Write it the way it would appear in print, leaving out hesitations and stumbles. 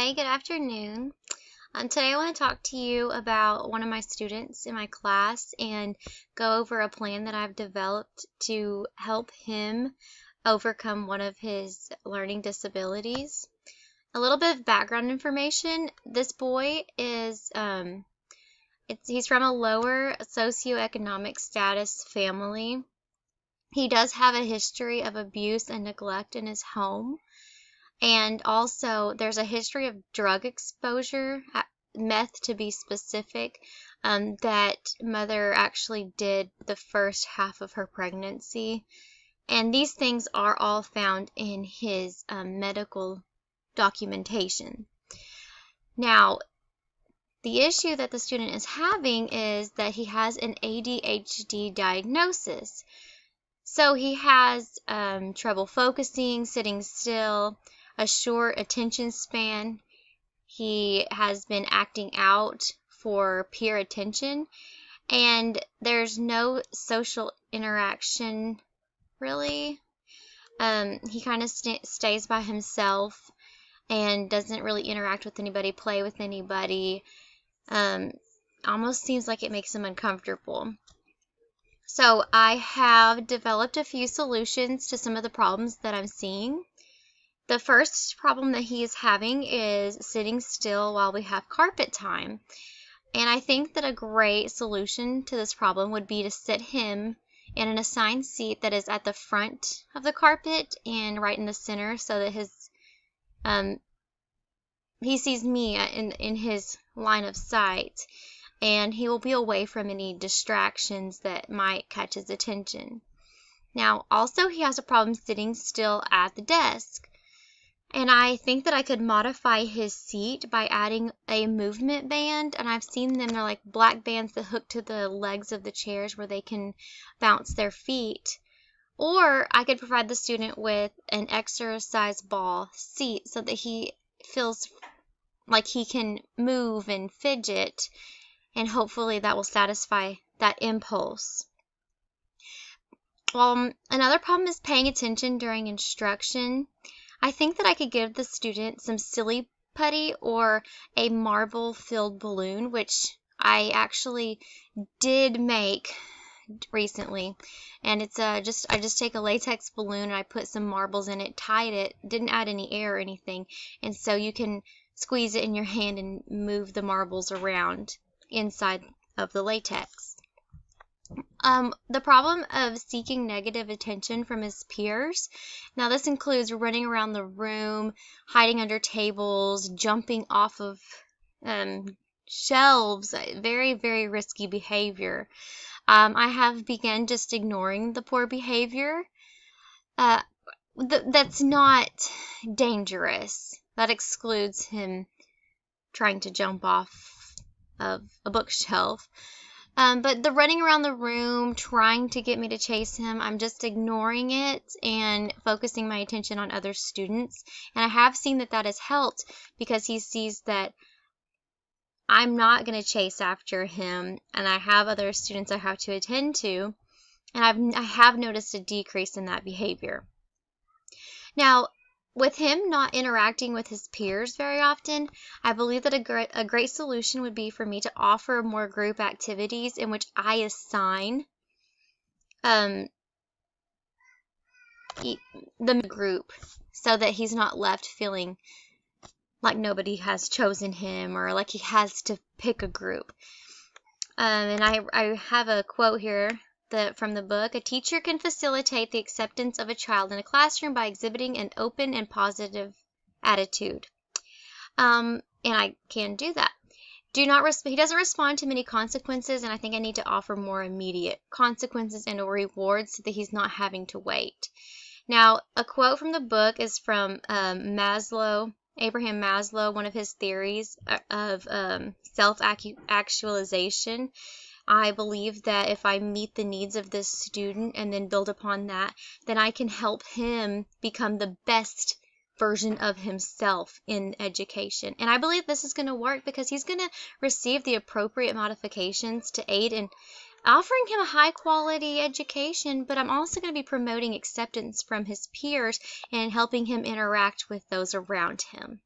Hi, good afternoon. Today I want to talk to you about one of my students in my class and go over a plan that I've developed to help him overcome one of his learning disabilities. A little bit of background information. This boy is he's from a lower socioeconomic status family. He does have a history of abuse and neglect in his home. And also, there's a history of drug exposure, meth to be specific, that mother actually did the first half of her pregnancy. And these things are all found in his medical documentation. Now, the issue that the student is having is that he has an ADHD diagnosis. So he has trouble focusing, sitting still, a short attention span. He has been acting out for peer attention, and there's no social interaction really. He kind of stays by himself and doesn't really interact with anybody, play with anybody. Almost seems like it makes him uncomfortable. So I have developed a few solutions to some of the problems that I'm seeing. The first problem that he is having is sitting still while we have carpet time. And I think that a great solution to this problem would be to sit him in an assigned seat that is at the front of the carpet and right in the center so that he sees me in his line of sight, and he will be away from any distractions that might catch his attention. Now, also he has a problem sitting still at the desk. And I think that I could modify his seat by adding a movement band. And I've seen them, they're like black bands that hook to the legs of the chairs where they can bounce their feet. Or I could provide the student with an exercise ball seat so that he feels like he can move and fidget. And hopefully that will satisfy that impulse. Another problem is paying attention during instruction. I think that I could give the student some silly putty or a marble-filled balloon, which I actually did make recently. And it's I just take a latex balloon and I put some marbles in it, tied it, didn't add any air or anything, and so you can squeeze it in your hand and move the marbles around inside of the latex. The problem of seeking negative attention from his peers. Now, this includes running around the room, hiding under tables, jumping off of shelves, very, very risky behavior. I have begun just ignoring the poor behavior. That's not dangerous. That excludes him trying to jump off of a bookshelf. But the running around the room, trying to get me to chase him, I'm just ignoring it and focusing my attention on other students. And I have seen that that has helped because he sees that I'm not going to chase after him and I have other students I have to attend to. And I have noticed a decrease in that behavior. Now, with him not interacting with his peers very often, I believe that a great solution would be for me to offer more group activities in which I assign the group so that he's not left feeling like nobody has chosen him or like he has to pick a group. And I have a quote here from the book. A teacher can facilitate the acceptance of a child in a classroom by exhibiting an open and positive attitude. And I can do that. He doesn't respond to many consequences, and I think I need to offer more immediate consequences and rewards so that he's not having to wait. Now, a quote from the book is from Abraham Maslow, one of his theories of self-actualization. I believe that if I meet the needs of this student and then build upon that, then I can help him become the best version of himself in education. And I believe this is going to work because he's going to receive the appropriate modifications to aid in offering him a high quality education, but I'm also going to be promoting acceptance from his peers and helping him interact with those around him.